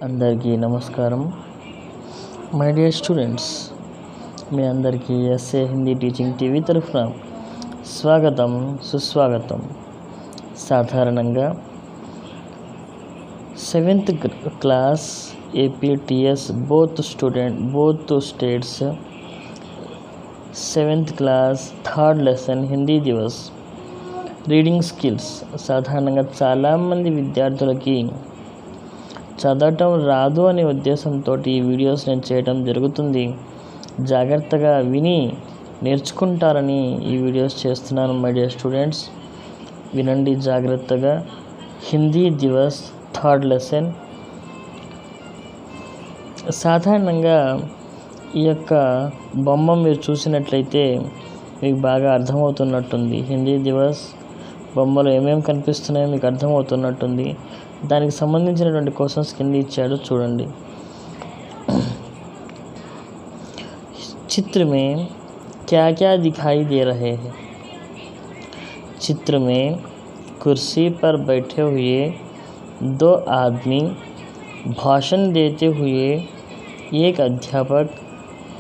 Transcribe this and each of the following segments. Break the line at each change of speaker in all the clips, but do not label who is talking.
అందరికీ నమస్కారం. My dear students, మీ అందరికీ ఎస్ఏ హిందీ టీచింగ్ టీవీ తరఫున స్వాగతం, సుస్వాగతం. సాధారణంగా 7th class AP TS both states 7th class 3rd lesson Hindi Diwas reading skills. సాధారణంగా చాలామంది విద్యార్థులకి చదవటం రాదు అనే ఉద్దేశంతో ఈ వీడియోస్ నేను చేయడం జరుగుతుంది. జాగ్రత్తగా విని నేర్చుకుంటారని ఈ వీడియోస్ చేస్తున్నాను. మై డియర్ స్టూడెంట్స్, వినండి జాగ్రత్తగా. Hindi Diwas 3rd lesson. సాధారణంగా ఈ యొక్క బొమ్మ మీరు చూసినట్లయితే మీకు బాగా అర్థమవుతున్నట్టుంది. హిందీ దివస్ బొమ్మలు ఏమేమి కనిపిస్తున్నాయో మీకు అర్థమవుతున్నట్టుంది. దానికి సంబంధించినటువంటి క్వశ్చన్స్ కింద ఇచ్చాడు, చూడండి. चित्र में क्या क्या दिखाई दे रहे हैं? चित्र में कुर्सी पर बैठे हुए 2 आदमी, भाषण देते हुए एक अध्यापक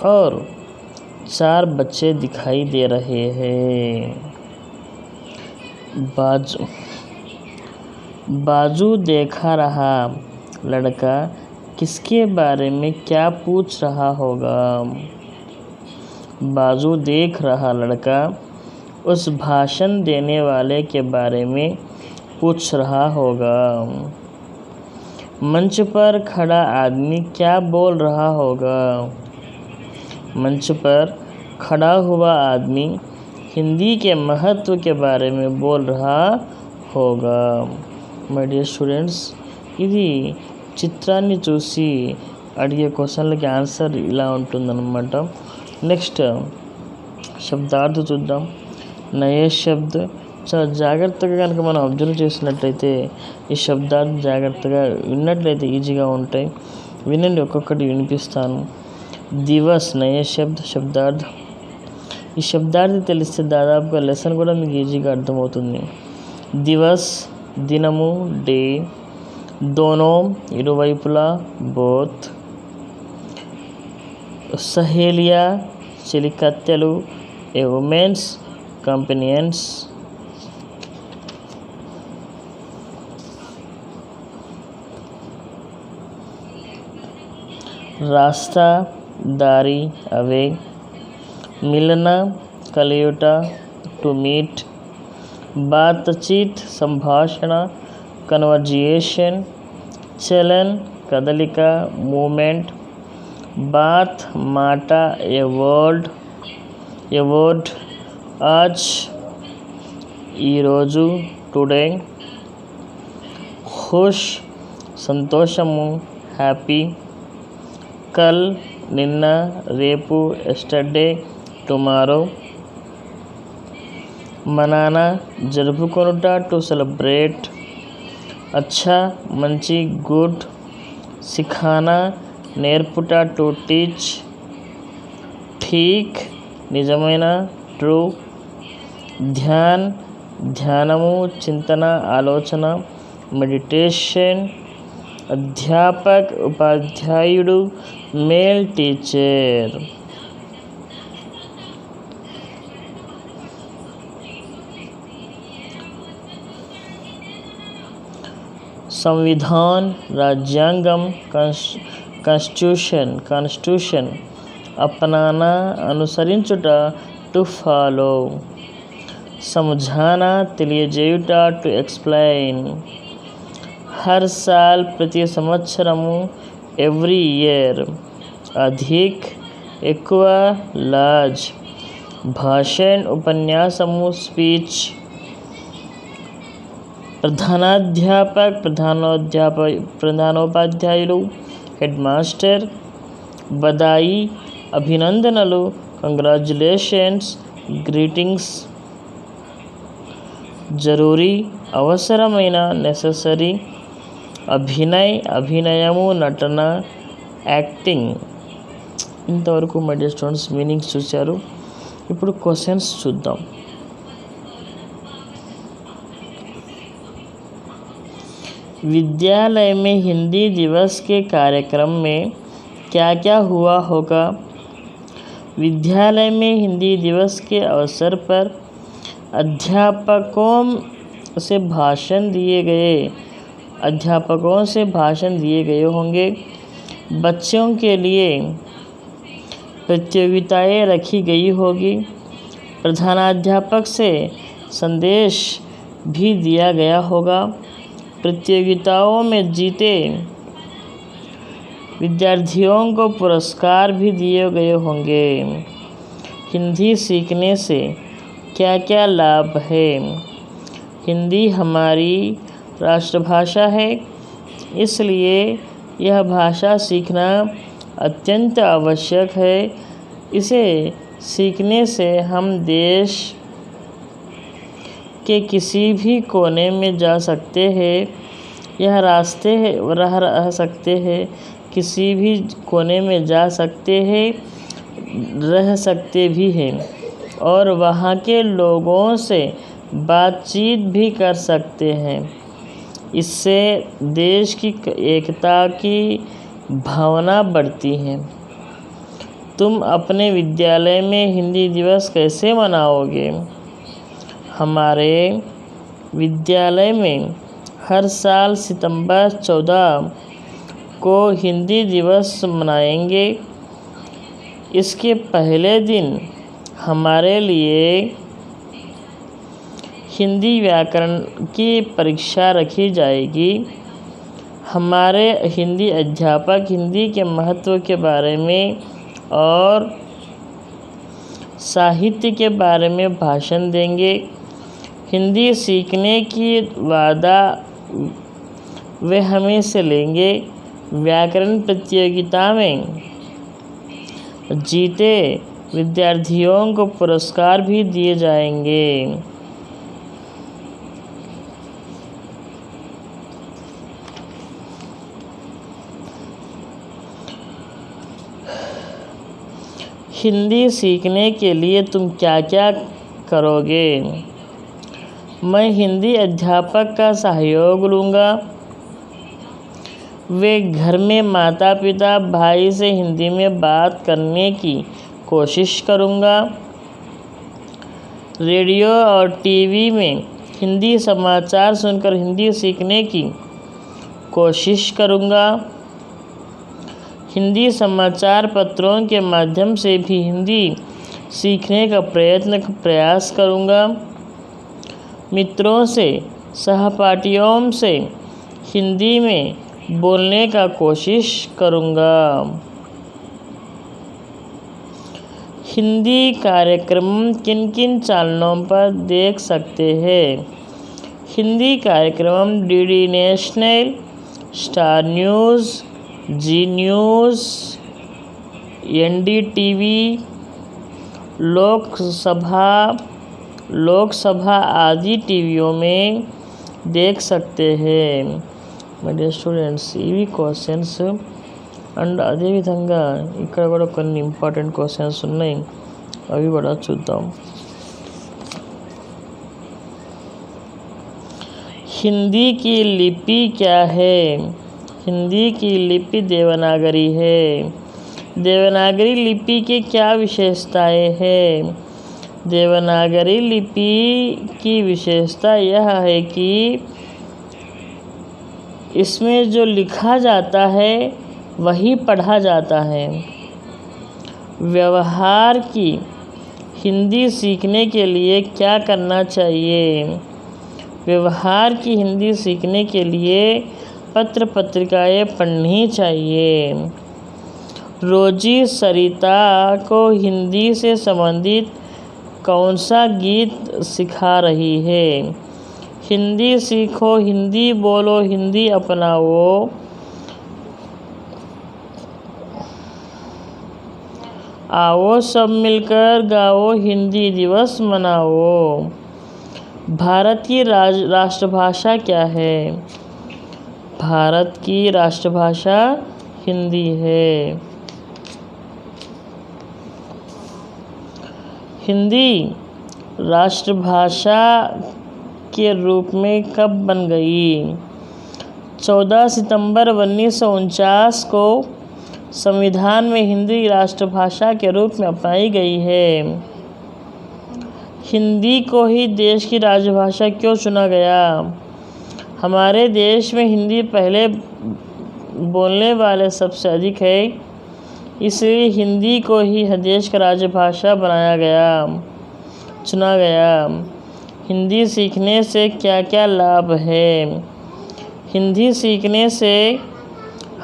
और 4 बच्चे दिखाई दे रहे हैं. बाजू देखा रहा लड़का किसके बारे में क्या पूछ रहा होगा? बाजू देख रहा लड़का उस भाषण देने वाले के बारे में पूछ रहा होगा. मंच पर खड़ा आदमी क्या बोल रहा होगा? मंच पर खड़ा हुआ आदमी हिंदी के महत्व के बारे में बोल रहा होगा. మై డియర్ స్టూడెంట్స్, ఇది చిత్రాన్ని చూసి అడిగే క్వశ్చన్లకి ఆన్సర్ ఇలా ఉంటుందన్నమాట. నెక్స్ట్ శబ్దార్థ చూద్దాం. నయే శబ్ద్. చాలా జాగ్రత్తగా కనుక మనం అబ్జర్వ్ చేసినట్లయితే ఈ శబ్దార్థ జాగ్రత్తగా విన్నట్లయితే ఈజీగా ఉంటాయి. వినండి, ఒక్కొక్కటి వినిపిస్తాను. దివస్ నయే శబ్దార్థ. ఈ శబ్దార్థం తెలిస్తే దాదాపుగా లెసన్ కూడా మీకు ఈజీగా అర్థమవుతుంది. దివస్ దినము, డే. దోనో ఇరువైపులా, బోత్. సహేలియా చెలికత్తెలు, ఏ ఉమెన్స్ కంపెనియన్స్. రాస్తా దారి, అవే. మిలన కలయుట, టు మీట్. बातचीत संभाषण, कन्वर्जेशन. चलन कदलिका, मूवमेंट. बात माटा, ए वर्ड. आज ఈరోజు, టుడే. खुश సంతోషము, హ్యాపీ. కల్ నిన్న, రేపు, ఎస్టర్డే, టుమారో. మనానా జరుపుకొనుట, టు సెలబ్రేట్. అచ్చా మంచి, గుడ్. సిఖానా నేర్పుట, టు టీచ్. ఠీక్ నిజమైన, ట్రూ. ధ్యానము, చింతన, ఆలోచన, మెడిటేషన్. అధ్యాపక్ ఉపాధ్యాయుడు, మేల్ టీచర్. संविधान राज्यांगम, कॉन्स्टिट्यूशन. अपनाना अनुसరించుట, టు ఫాలో. समझाना తెలియజేయుట, టు ఎక్స్ప్లెయిన్. हर साल ప్రతి సంవత్సరము, ఎవ్రీ ఇయర్. అధిక్ ఎక్కువ, లార్జ్. భాషణ్ ఉపన్యాసము, స్పీచ్. ప్రధానోపాధ్యాయులు, హెడ్ మాస్టర్. బదాయి అభినందనలు, కంగ్రాచ్యులేషన్స్, గ్రీటింగ్స్. జరూరీ అవసరమైన, నెససరీ. అభినయము, నటన, యాక్టింగ్. ఇంతవరకు మై డియర్ స్టూడెంట్స్ మీనింగ్స్ చూశారు. ఇప్పుడు క్వశ్చన్స్ చూద్దాం. विद्यालय में हिंदी दिवस के कार्यक्रम में क्या क्या हुआ होगा? विद्यालय में हिंदी दिवस के अवसर पर अध्यापकों से भाषण दिए गए होंगे। बच्चों के लिए प्रतियोगिताएं रखी गई होगी। प्रधानाध्यापक से संदेश भी दिया गया होगा। प्रतियोगिताओं में जीते विद्यार्थियों को पुरस्कार भी दिए गए होंगे। हिंदी सीखने से क्या क्या लाभ है? हिंदी हमारी राष्ट्रभाषा है, इसलिए यह भाषा सीखना अत्यंत आवश्यक है। इसे सीखने से हम देश के किसी भी कोने में जा सकते हैं। रह सकते हैं, किसी भी कोने में जा सकते हैं, रह सकते भी हैं और वहाँ के लोगों से बातचीत भी कर सकते हैं। इससे देश की एकता की भावना बढ़ती है। तुम अपने विद्यालय में हिंदी दिवस कैसे मनाओगे? हमारे विद्यालय में हर साल सितंबर 14 को हिंदी दिवस मनाएंगे। इसके पहले दिन हमारे लिए हिंदी व्याकरण की परीक्षा रखी जाएगी। हमारे हिंदी अध्यापक हिंदी के महत्व के बारे में और साहित्य के बारे में भाषण देंगे। हिंदी सीखने की वादा वे हमें से लेंगे। व्याकरण प्रतियोगिता में जीते विद्यार्थियों को पुरस्कार भी दिए जाएंगे। हिंदी सीखने के लिए तुम क्या क्या करोगे? मैं हिंदी अध्यापक का सहयोग लूँगा। वे घर में माता पिता भाई से हिंदी में बात करने की कोशिश करूँगा। रेडियो और टीवी में हिंदी समाचार सुनकर हिंदी सीखने की कोशिश करूँगा। हिंदी समाचार पत्रों के माध्यम से भी हिंदी सीखने का प्रयास करूँगा। मित्रों से, सहपाठियों से हिंदी में बोलने का कोशिश करूँगा। हिंदी कार्यक्रम किन किन चैनलों पर देख सकते हैं? हिंदी कार्यक्रम डीडी नेशनल, स्टार न्यूज़, जी न्यूज़, एनडीटीवी, लोकसभा आदि टीवियों में देख सकते हैं। మై డియర్ స్టూడెంట్స్, ఇవి క్వశ్చన్స్ అండ్ అదేవిధంగా ఇక్కడ కూడా కొన్ని ఇంపార్టెంట్ క్వశ్చన్స్ ఉన్నాయి, అవి కూడా చూద్దాం. हिंदी की लिपि क्या है? हिंदी की लिपि देवनागरी है। देवनागरी लिपि की क्या विशेषताएं हैं? देवनागरी लिपि की विशेषता यह है कि इसमें जो लिखा जाता है वही पढ़ा जाता है। व्यवहार की हिंदी सीखने के लिए क्या करना चाहिए? व्यवहार की हिंदी सीखने के लिए पत्र पत्रिकाएं पढ़नी चाहिए। रोजी सरिता को हिंदी से संबंधित कौन सा गीत सिखा रही है? हिंदी सीखो, हिंदी बोलो, हिंदी अपनाओ। आओ सब मिलकर गाओ, हिंदी दिवस मनाओ। भारत की राष्ट्रभाषा क्या है? भारत की राष्ट्रभाषा हिंदी है। हिंदी राष्ट्रभाषा के रूप में कब बन गई? 14 सितंबर 1949 को संविधान में हिंदी राष्ट्रभाषा के रूप में अपनाई गई है। हिंदी को ही देश की राजभाषा क्यों चुना गया? हमारे देश में हिंदी पहले बोलने वाले सबसे अधिक है, इसलिए हिंदी को ही देश का राजभाषा चुना गया। हिंदी सीखने से क्या क्या लाभ है? हिंदी सीखने से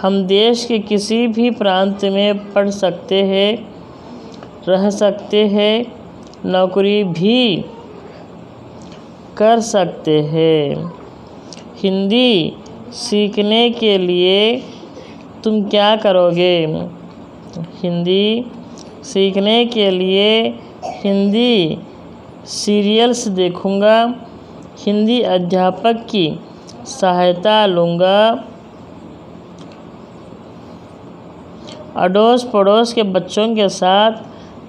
हम देश के किसी भी प्रांत में पढ़ सकते हैं, रह सकते हैं, नौकरी भी कर सकते हैं। हिंदी सीखने के लिए तुम क्या करोगे? हिंदी सीखने के लिए हिंदी सीरियल्स देखूँगा, हिंदी अध्यापक की सहायता लूँगा, अड़ोस पड़ोस के बच्चों के साथ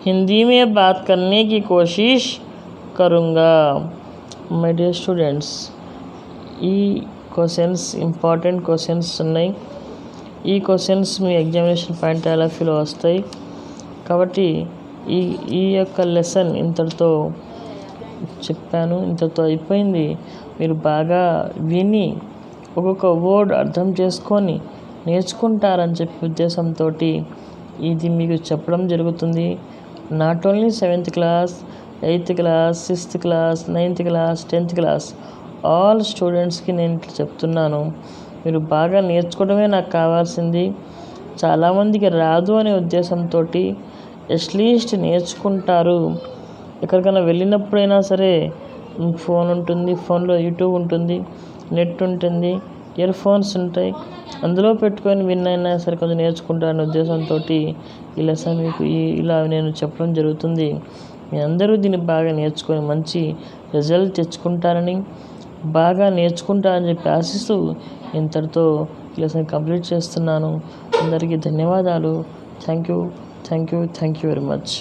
हिंदी में बात करने की कोशिश करूँगा। माय डियर स्टूडेंट्स, ఈ క్వశ్చన్స్ ఇంపార్టెంట్ క్వశ్చన్స్ ఉన్నాయి. ఈ questions me examination point of వ్యూలో వస్తాయి. కాబట్టి ఈ యొక్క లెసన్ ఇంతటితో చెప్పాను, ఇంతటితో అయిపోయింది. మీరు బాగా విని ఒక్కొక్క వర్డ్ అర్థం చేసుకొని నేర్చుకుంటారని చెప్పే ఉద్దేశంతో ఇది మీకు చెప్పడం జరుగుతుంది. Not only 7th class, 8th class, 6th class, 9th class, 10th class all స్టూడెంట్స్కి నేను ఇట్లా చెప్తున్నాను. మీరు బాగా నేర్చుకోవడమే నాకు కావాల్సింది. చాలామందికి రాదు అనే ఉద్దేశంతో అట్లీస్ట్ నేర్చుకుంటారు. ఎక్కడికైనా వెళ్ళినప్పుడైనా సరే ఫోన్ ఉంటుంది, ఫోన్లో యూట్యూబ్ ఉంటుంది, నెట్ ఉంటుంది, ఇయర్ ఫోన్స్ ఉంటాయి, అందులో పెట్టుకొని విన్నైనా సరే కొంచెం నేర్చుకుంటారనే ఉద్దేశంతో ఈ లెసన్ మీకు ఇలా నేను చెప్పడం జరుగుతుంది. మీ అందరూ దీన్ని బాగా నేర్చుకొని మంచి రిజల్ట్ తెచ్చుకుంటారని, బాగా నేర్చుకుంటారని చెప్పి ఆశిస్తూ ఇంతటితో ఈ లెసన్ కంప్లీట్ చేస్తున్నాను. అందరికీ ధన్యవాదాలు. Thank you very much.